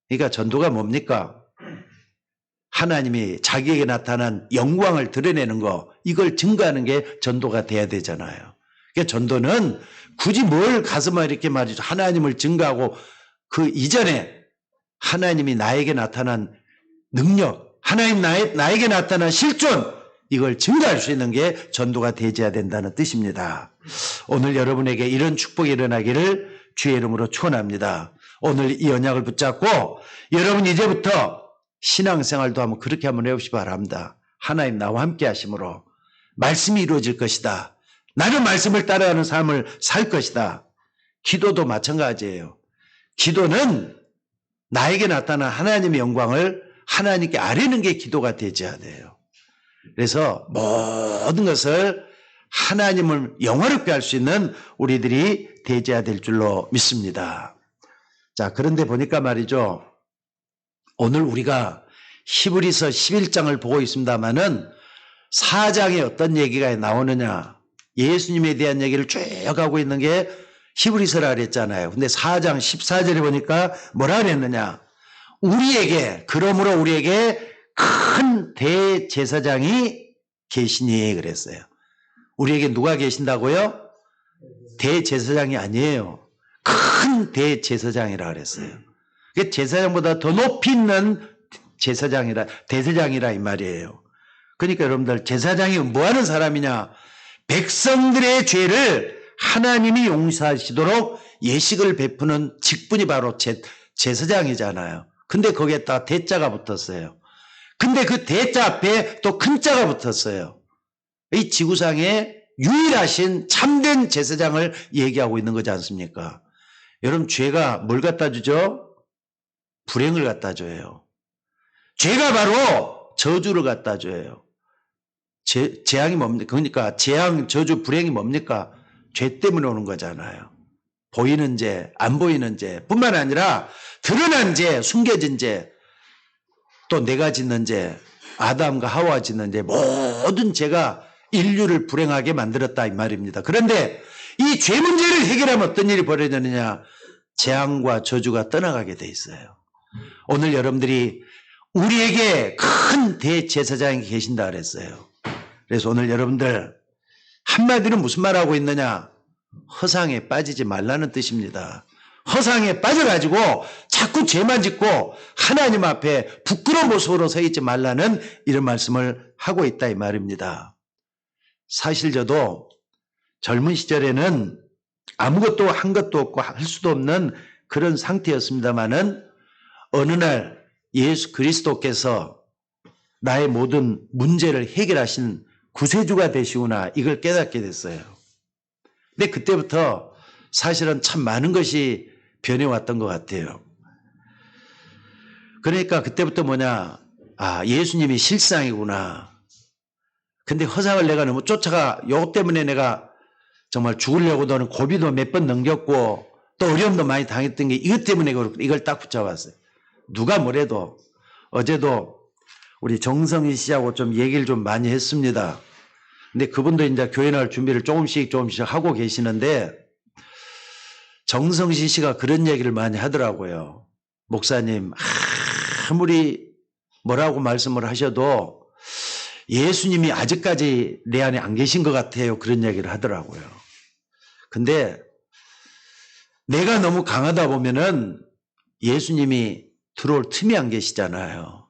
그러니까 전도가 뭡니까? 하나님이 자기에게 나타난 영광을 드러내는 거 이걸 증거하는 게 전도가 돼야 되잖아요. 그러니까 전도는 굳이 뭘 가서만 이렇게 말이죠. 하나님을 증거하고 그 이전에 하나님이 나에게 나타난 능력, 하나님 나에게 나타난 실존 이걸 증거할 수 있는 게 전도가 되어야 된다는 뜻입니다. 오늘 여러분에게 이런 축복이 일어나기를 주의 이름으로 축원합니다. 오늘 이 언약을 붙잡고 여러분 이제부터 신앙생활도 한번 그렇게 한번 해보시기 바랍니다. 하나님 나와 함께 하심으로 말씀이 이루어질 것이다. 나는 말씀을 따라가는 삶을 살 것이다. 기도도 마찬가지예요. 기도는 나에게 나타난 하나님의 영광을 하나님께 아뢰는 게 기도가 되어야 돼요. 그래서 모든 것을 하나님을 영화롭게 할 수 있는 우리들이 되어야 될 줄로 믿습니다. 자, 그런데 보니까 말이죠. 오늘 우리가 히브리서 11장을 보고 있습니다마는 4장에 어떤 얘기가 나오느냐. 예수님에 대한 얘기를 쭉 하고 있는 게 히브리서라 그랬잖아요. 근데 4장 14절에 보니까 뭐라 그랬느냐. 그러므로 우리에게 큰 대제사장이 계시니 그랬어요. 우리에게 누가 계신다고요? 대제사장이 아니에요. 큰 대제사장이라 그랬어요. 제사장보다 더 높이 있는 대제사장이라 이 말이에요. 그러니까 여러분들 제사장이 뭐 하는 사람이냐? 백성들의 죄를 하나님이 용서하시도록 예식을 베푸는 직분이 바로 제사장이잖아요. 근데 거기에다 대자가 붙었어요. 근데 그 대자 앞에 또 큰 자가 붙었어요. 이 지구상에 유일하신 참된 제사장을 얘기하고 있는 거지 않습니까? 여러분, 죄가 뭘 갖다 주죠? 불행을 갖다 줘요. 죄가 바로 저주를 갖다 줘요. 재앙이 뭡니까? 그러니까 재앙, 저주, 불행이 뭡니까? 죄 때문에 오는 거잖아요. 보이는 죄, 안 보이는 죄 뿐만 아니라 드러난 죄, 숨겨진 죄, 또 내가 짓는 죄, 아담과 하와 짓는 죄, 모든 죄가 인류를 불행하게 만들었다 이 말입니다. 그런데 이 죄 문제를 해결하면 어떤 일이 벌어지느냐? 재앙과 저주가 떠나가게 돼 있어요. 오늘 여러분들이 우리에게 큰 대제사장이 계신다 그랬어요. 그래서 오늘 여러분들 한마디로 무슨 말하고 있느냐? 허상에 빠지지 말라는 뜻입니다. 허상에 빠져가지고 자꾸 죄만 짓고 하나님 앞에 부끄러운 모습으로 서 있지 말라는 이런 말씀을 하고 있다 이 말입니다. 사실 저도 젊은 시절에는 아무것도 한 것도 없고 할 수도 없는 그런 상태였습니다마는 어느 날 예수 그리스도께서 나의 모든 문제를 해결하신 구세주가 되시구나 이걸 깨닫게 됐어요. 근데 그때부터 사실은 참 많은 것이 변해왔던 것 같아요. 그러니까 그때부터 예수님이 실상이구나. 근데 허상을 내가 너무 쫓아가, 요것 때문에 내가 정말 죽으려고 너는 고비도 몇 번 넘겼고 또 어려움도 많이 당했던 게 이것 때문에 이걸 딱 붙잡았어요. 누가 뭐래도 어제도 우리 정성희 씨하고 좀 얘기를 좀 많이 했습니다. 근데 그분도 이제 교회 나올 준비를 조금씩 하고 계시는데 정성희 씨가 그런 얘기를 많이 하더라고요. 목사님, 아무리 뭐라고 말씀을 하셔도 예수님이 아직까지 내 안에 안 계신 것 같아요. 그런 얘기를 하더라고요. 근데 내가 너무 강하다 보면은 예수님이 들어올 틈이 안 계시잖아요.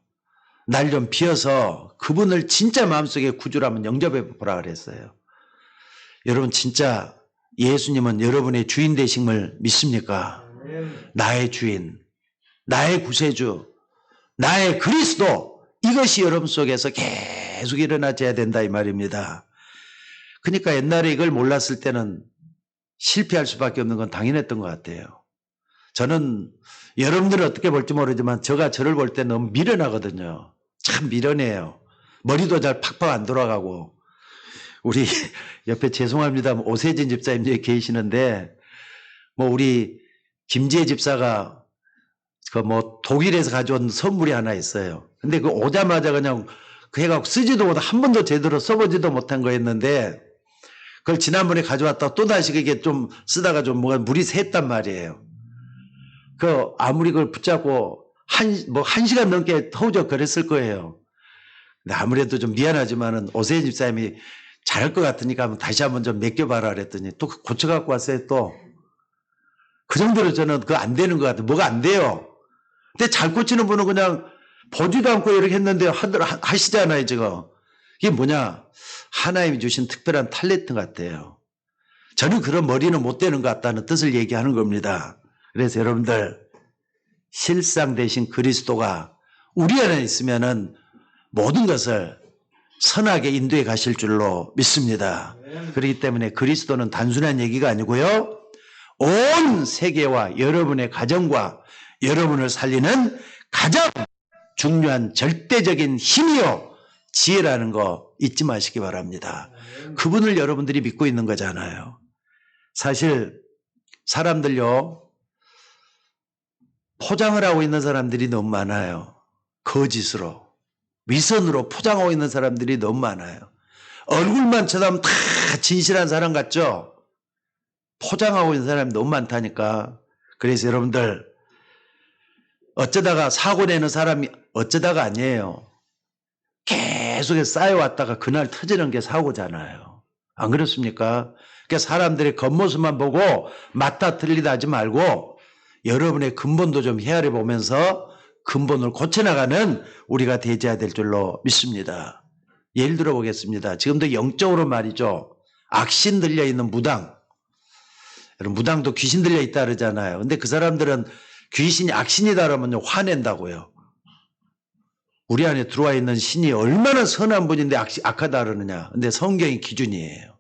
날 좀 비워서 그분을 진짜 마음속에 구주로 한번 영접해 보라 그랬어요. 여러분 진짜 예수님은 여러분의 주인 되심을 믿습니까? 나의 주인, 나의 구세주, 나의 그리스도, 이것이 여러분 속에서 계속 일어나줘야 된다 이 말입니다. 그러니까 옛날에 이걸 몰랐을 때는 실패할 수밖에 없는 건 당연했던 것 같아요. 저는 여러분들은 어떻게 볼지 모르지만 저를 볼 때 너무 미련하거든요. 참 미련해요. 머리도 잘 팍팍 안 돌아가고. 우리 옆에 죄송합니다. 오세진 집사님 여기 계시는데 우리 김지혜 집사가 독일에서 가져온 선물이 하나 있어요. 근데 그 오자마자 그냥 그 해갖고 쓰지도 못하고 한 번도 제대로 써보지도 못한 거였는데 그걸 지난번에 가져왔다가 또다시 그게 좀 쓰다가 좀 물이 샜단 말이에요. 아무리 그걸 붙잡고 한 시간 넘게 허우적거렸을 거예요. 근데 아무래도 좀 미안하지만은 오세희 집사님이 잘할 것 같으니까 한번 다시 한번 좀 맡겨봐라 그랬더니 또 고쳐갖고 왔어요 또. 그 정도로 저는 그거 안 되는 것 같아요. 뭐가 안 돼요. 근데 잘 고치는 분은 그냥 보지도 않고 이렇게 했는데 하시잖아요 지금. 이게 뭐냐. 하나님이 주신 특별한 탤런트 같아요. 저는 그런 머리는 못 되는 것 같다는 뜻을 얘기하는 겁니다. 그래서 여러분들 실상 되신 그리스도가 우리 안에 있으면은 모든 것을 선하게 인도해 가실 줄로 믿습니다. 그렇기 때문에 그리스도는 단순한 얘기가 아니고요. 온 세계와 여러분의 가정과 여러분을 살리는 가장 중요한 절대적인 힘이요 지혜라는 거 잊지 마시기 바랍니다. 그분을 여러분들이 믿고 있는 거잖아요. 사실 사람들요 포장을 하고 있는 사람들이 너무 많아요. 거짓으로, 위선으로 포장하고 있는 사람들이 너무 많아요. 얼굴만 쳐다보면 다 진실한 사람 같죠? 포장하고 있는 사람이 너무 많다니까. 그래서 여러분들, 어쩌다가 사고 내는 사람이 어쩌다가 아니에요. 계속해서 쌓여왔다가 그날 터지는 게 사고잖아요. 안 그렇습니까? 그러니까 사람들의 겉모습만 보고 맞다 틀리다 하지 말고 여러분의 근본도 좀 헤아려 보면서 근본을 고쳐나가는 우리가 되어야 될 줄로 믿습니다. 예를 들어 보겠습니다. 지금도 영적으로 말이죠. 악신 들려있는 무당. 여러분, 무당도 귀신 들려있다 그러잖아요. 근데 그 사람들은 귀신이 악신이다 그러면 화낸다고요. 우리 안에 들어와 있는 신이 얼마나 선한 분인데 악하다 그러느냐. 근데 성경이 기준이에요.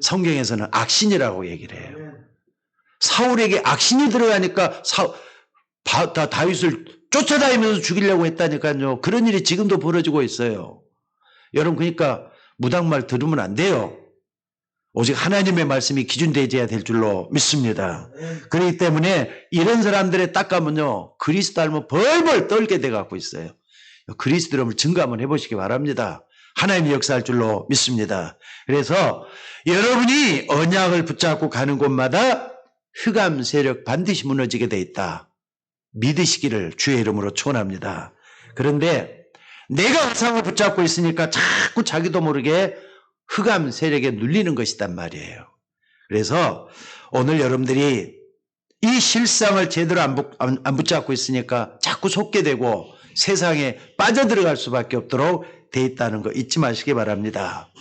성경에서는 악신이라고 얘기를 해요. 사울에게 악신이 들어가니까 다윗을 쫓아다니면서 죽이려고 했다니까요. 그런 일이 지금도 벌어지고 있어요. 여러분, 그러니까 무당말 들으면 안 돼요. 오직 하나님의 말씀이 기준되어야 될 줄로 믿습니다. 그렇기 때문에 이런 사람들에 딱 가면요, 그리스도 닮으면 벌벌 떨게 돼 갖고 있어요. 그리스도를 증거 한번 해보시기 바랍니다. 하나님의 역사할 줄로 믿습니다. 그래서 여러분이 언약을 붙잡고 가는 곳마다 흑암 세력 반드시 무너지게 돼 있다. 믿으시기를 주의 이름으로 축원합니다. 그런데 내가 화상을 붙잡고 있으니까 자꾸 자기도 모르게 흑암 세력에 눌리는 것이단 말이에요. 그래서 오늘 여러분들이 이 실상을 제대로 안 붙잡고 있으니까 자꾸 속게 되고 세상에 빠져들어갈 수밖에 없도록 돼 있다는 거 잊지 마시기 바랍니다.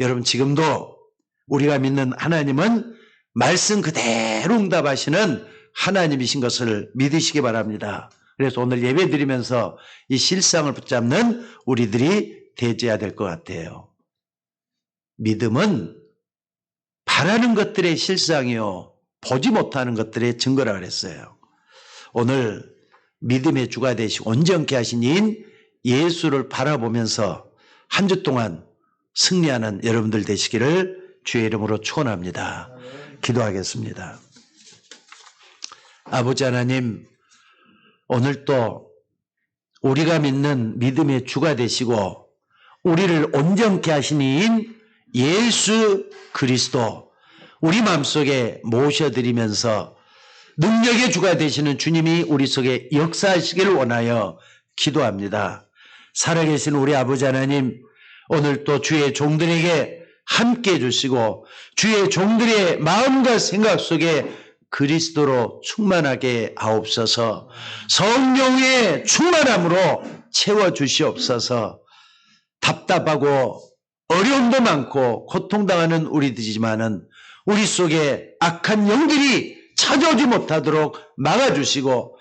여러분, 지금도 우리가 믿는 하나님은 말씀 그대로 응답하시는 하나님이신 것을 믿으시기 바랍니다. 그래서 오늘 예배 드리면서 이 실상을 붙잡는 우리들이 되어야 될 것 같아요. 믿음은 바라는 것들의 실상이요, 보지 못하는 것들의 증거라 그랬어요. 오늘 믿음의 주가 되시고 온전케 하신 이인 예수를 바라보면서 한 주 동안 승리하는 여러분들 되시기를 주의 이름으로 축원합니다. 기도하겠습니다. 아버지 하나님, 오늘 또 우리가 믿는 믿음의 주가 되시고 우리를 온전케 하신 이인 예수 그리스도 우리 마음속에 모셔드리면서 능력의 주가 되시는 주님이 우리 속에 역사하시기를 원하여 기도합니다. 살아계신 우리 아버지 하나님, 오늘 또 주의 종들에게 함께 해주시고 주의 종들의 마음과 생각 속에 그리스도로 충만하게 하옵소서. 성령의 충만함으로 채워주시옵소서. 답답하고 어려움도 많고 고통당하는 우리들이지만은 우리 속에 악한 영들이 찾아오지 못하도록 막아주시고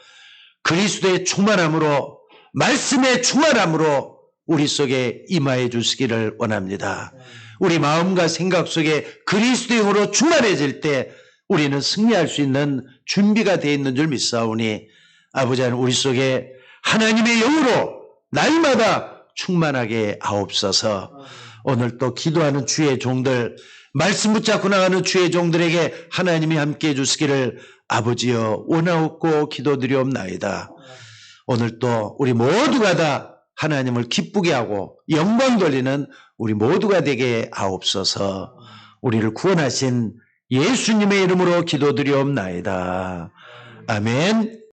그리스도의 충만함으로, 말씀의 충만함으로 우리 속에 임하여 주시기를 원합니다. 우리 마음과 생각 속에 그리스도의 영으로 충만해질 때 우리는 승리할 수 있는 준비가 되어 있는 줄 믿사오니 아버지 하나님, 우리 속에 하나님의 영으로 날마다 충만하게 하옵소서. 오늘 또 기도하는 주의 종들, 말씀 붙잡고 나가는 주의 종들에게 하나님이 함께해 주시기를 아버지여 원하옵고 기도드리옵나이다. 오늘 또 우리 모두가 다 하나님을 기쁘게 하고 영광 돌리는 우리 모두가 되게 하옵소서. 우리를 구원하신 예수님의 이름으로 기도드리옵나이다. 아멘.